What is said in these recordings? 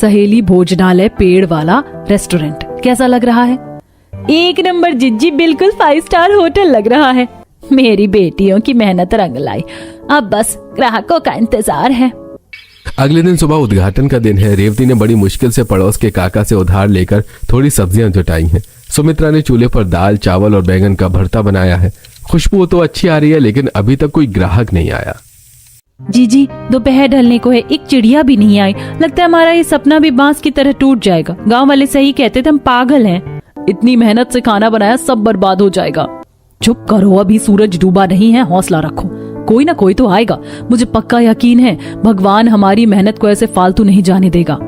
सहेली भोजनालय पेड़ वाला रेस्टोरेंट कैसा लग रहा है? एक नंबर जिज्जी, बिल्कुल 5 स्टार होटल लग रहा है। मेरी बेटियों की मेहनत रंग लाई, अब बस ग्राहकों का इंतजार है। अगले दिन सुबह उद्घाटन का दिन है। रेवती ने बड़ी मुश्किल से पड़ोस के काका से उधार लेकर थोड़ी सब्जियां जुटाई हैं। सुमित्रा ने चूल्हे पर दाल, चावल और बैंगन का भरता बनाया है। खुशबू तो अच्छी आ रही है, लेकिन अभी तक कोई ग्राहक नहीं आया। जी, दोपहर ढलने को है, एक चिड़िया भी नहीं आई। लगता है हमारा ये सपना भी बांस की तरह टूट जाएगा। गांव वाले सही कहते थे, हम पागल हैं। इतनी मेहनत से खाना बनाया, सब बर्बाद हो जाएगा। चुप करो, अभी सूरज डूबा नहीं है, हौसला रखो, कोई ना कोई तो आएगा। मुझे पक्का यकीन है भगवान हमारी मेहनत को ऐसे फालतू नहीं जाने देगा।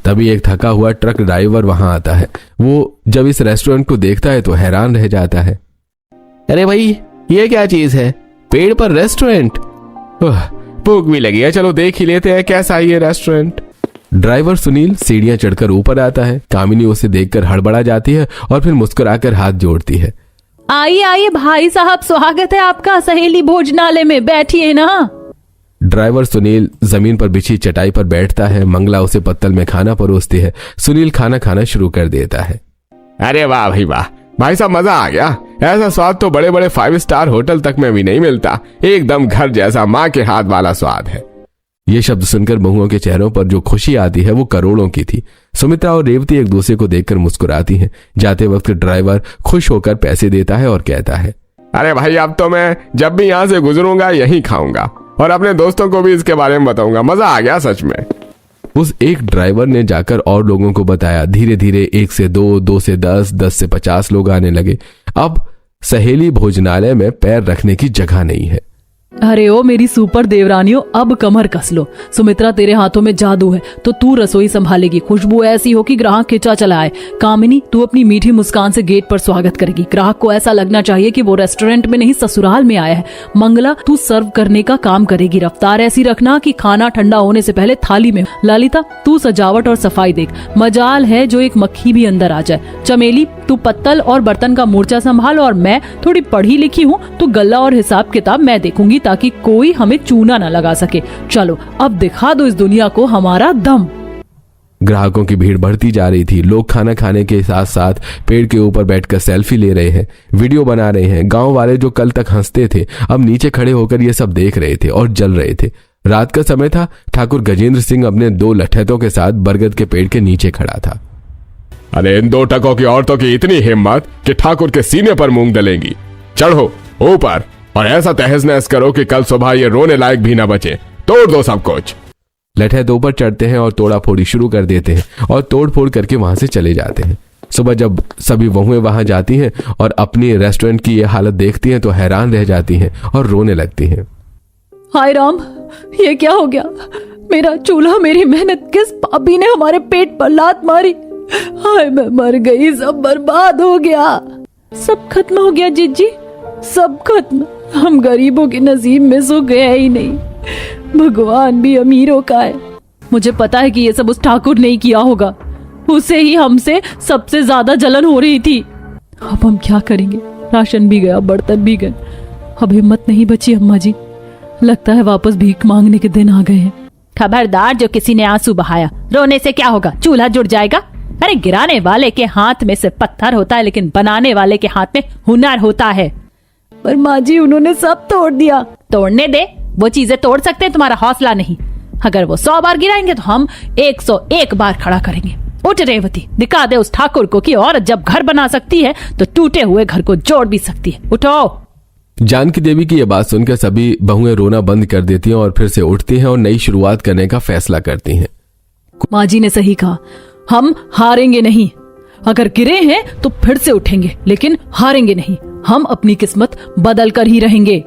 तभी एक थका हुआ ट्रक ड्राइवर वहां आता है। वो जब इस रेस्टोरेंट को देखता है तो हैरान रह जाता है। अरे भाई, ये क्या चीज है? पेड़ पर रेस्टोरेंट? भूख भी लगी है, चलो देख ही लेते हैं कैसा है ये रेस्टोरेंट। ड्राइवर सुनील सीढ़ियां चढ़कर ऊपर आता है। कामिनी उसे देखकर हड़बड़ा जाती है और फिर मुस्कुराकर हाथ जोड़ती है। आइए आइए भाई साहब, स्वागत है आपका सहेली भोजनालय में, बैठिए ना। ड्राइवर सुनील जमीन पर बिछी चटाई पर बैठता है। मंगला उसे पत्तल में खाना परोसती है। सुनील खाना खाना शुरू कर देता है। अरे वाह भाई साहब, मजा आ गया। ऐसा स्वाद तो बड़े बड़े 5 स्टार होटल तक में भी नहीं मिलता। एकदम घर जैसा, माँ के हाथ वाला स्वाद है। ये शब्द सुनकर बहुओं के चेहरों पर जो खुशी आती है वो करोड़ों की थी। सुमित्रा और रेवती एक दूसरे को देखकर मुस्कुराती हैं। जाते वक्त ड्राइवर खुश होकर पैसे देता है और कहता है, अरे भाई, अब तो मैं जब भी यहाँ से गुजरूंगा यही खाऊंगा और अपने दोस्तों को भी इसके बारे में बताऊंगा। मजा आ गया सच में। उस एक ड्राइवर ने जाकर और लोगों को बताया। धीरे धीरे 1 से 2, 2 से 10, 10 से 50 लोग आने लगे। अब सहेली भोजनालय में पैर रखने की जगह नहीं है। अरे ओ मेरी सुपर देवरानियों, अब कमर कस लो। सुमित्रा, तेरे हाथों में जादू है तो तू रसोई संभालेगी। खुशबू ऐसी हो कि ग्राहक खिंचा चला आए। कामिनी, तू अपनी मीठी मुस्कान से गेट पर स्वागत करेगी। ग्राहक को ऐसा लगना चाहिए कि वो रेस्टोरेंट में नहीं ससुराल में आया है। मंगला, तू सर्व करने का काम करेगी। रफ्तार ऐसी रखना कि खाना ठंडा होने से पहले थाली में। ललिता, तू सजावट और सफाई देख। मजाल है जो एक मक्खी भी अंदर आ जाए। चमेली, तू पत्तल और बर्तन का मोर्चा संभाल और मैं थोड़ी पढ़ी लिखी हूँ तो गल्ला और हिसाब किताब मैं देखूंगी ताकि कोई हमें चूना न लगा सके। चलो अब दिखा दो इस दुनिया को हमारा दम। ग्राहकों की भीड़ बढ़ती जा रही थी। लोग खाना खाने के साथ साथ पेड़ के ऊपर बैठकर सेल्फी ले रहे हैं, वीडियो बना रहे हैं। गांव वाले जो कल तक हंसते थे अब नीचे खड़े होकर ये सब देख रहे थे और जल रहे थे। रात का समय था। ठाकुर गजेंद्र सिंह अपने 2 लठैतों के साथ बरगद के पेड़ के नीचे खड़ा था। अरे इन 2 टकों की औरतों की इतनी हिम्मत कि ठाकुर के सीने पर मूंग डलेंगी। चढ़ो ऊपर और ऐसा तहस नहस करो कि कल सुबह ये रोने लायक भी ना बचे। तोड़ दो सब कुछ। लठैत ऊपर चढ़ते हैं और तोड़ा फोड़ी शुरू कर देते हैं और तोड़ फोड़ करके वहां से चले जाते हैं। सुबह जब सभी बहुएं वहां जाती हैं और अपनी रेस्टोरेंट की ये हालत देखती हैं तो हैरान रह जाती हैं और रोने लगती हैं। हाय राम, ये क्या हो गया? मेरा चूल्हा, मेरी मेहनत, किस पापी ने हमारे पेट पर लात मारी? हाय मैं मर गई, सब बर्बाद हो गया। सब खत्म हो गया जिज्जी, सब खत्म। हम गरीबों के नसीब में सुख गया ही नहीं। भगवान भी अमीरों का है। मुझे पता है कि ये सब उस ठाकुर ने ही किया होगा। उसे ही हमसे सबसे ज्यादा जलन हो रही थी। अब हम क्या करेंगे? राशन भी गया, बर्तन भी गए। अब हिम्मत नहीं बची अम्मा जी। लगता है वापस भीख मांगने के दिन आ गए हैं। खबरदार, जो किसी ने आंसू बहाया, रोने से क्या होगा? चूल्हा जुड़ जाएगा। अरे गिराने वाले के हाथ में से पत्थर होता है लेकिन बनाने वाले के हाथ में हुनर होता है। पर माँ जी, उन्होंने सब तोड़ दिया। तोड़ने दे, वो चीजें तोड़ सकते हैं, तुम्हारा हौसला नहीं। अगर वो 100 बार गिराएंगे तो हम 101 बार खड़ा करेंगे। उठ रेवती, दिखा दे उस ठाकुर को कि औरत जब घर बना सकती है तो टूटे हुए घर को जोड़ भी सकती है। उठो। जानकी देवी की यह बात सुनकर सभी बहुएं रोना बंद कर देती हैं और फिर से उठती हैं और नई शुरुआत करने का फैसला करती हैं। माँ जी ने सही कहा, हम हारेंगे नहीं। अगर गिरे हैं तो फिर से उठेंगे, लेकिन हारेंगे नहीं। हम अपनी किस्मत बदल कर ही रहेंगे।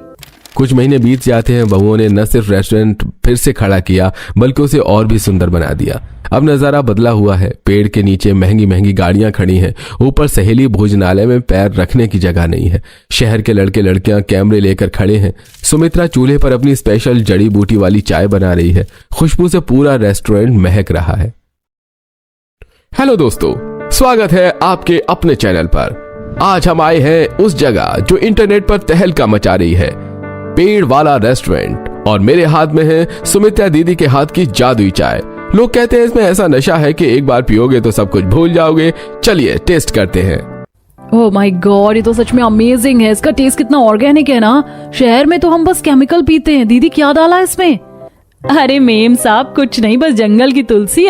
कुछ महीने बीत जाते हैं। बहुओं ने न सिर्फ रेस्टोरेंट फिर से खड़ा किया बल्कि उसे और भी सुंदर बना दिया। अब नजारा बदला हुआ है। पेड़ के नीचे महंगी महंगी गाड़ियां खड़ी हैं। ऊपर सहेली भोजनालय में पैर रखने की जगह नहीं है। शहर के लड़के लड़कियां कैमरे लेकर खड़े हैं। सुमित्रा चूल्हे पर अपनी स्पेशल जड़ी बूटी वाली चाय बना रही है। खुशबू से पूरा रेस्टोरेंट महक रहा है। हेलो दोस्तों, स्वागत है आपके अपने चैनल पर। आज हम आए हैं उस जगह जो इंटरनेट पर तहलका मचा रही है, पेड़ वाला रेस्टोरेंट। और मेरे हाथ में है सुमित्रा दीदी के हाथ की जादुई चाय। लोग कहते हैं इसमें ऐसा नशा है कि एक बार पियोगे तो सब कुछ भूल जाओगे। चलिए टेस्ट करते हैं। ओह माय गॉड, ये तो सच में अमेजिंग है। इसका टेस्ट कितना ऑर्गेनिक है ना। शहर में तो हम बस केमिकल पीते हैं। दीदी क्या डाला इसमें? अरे मेम साहब कुछ नहीं, बस जंगल की तुलसी,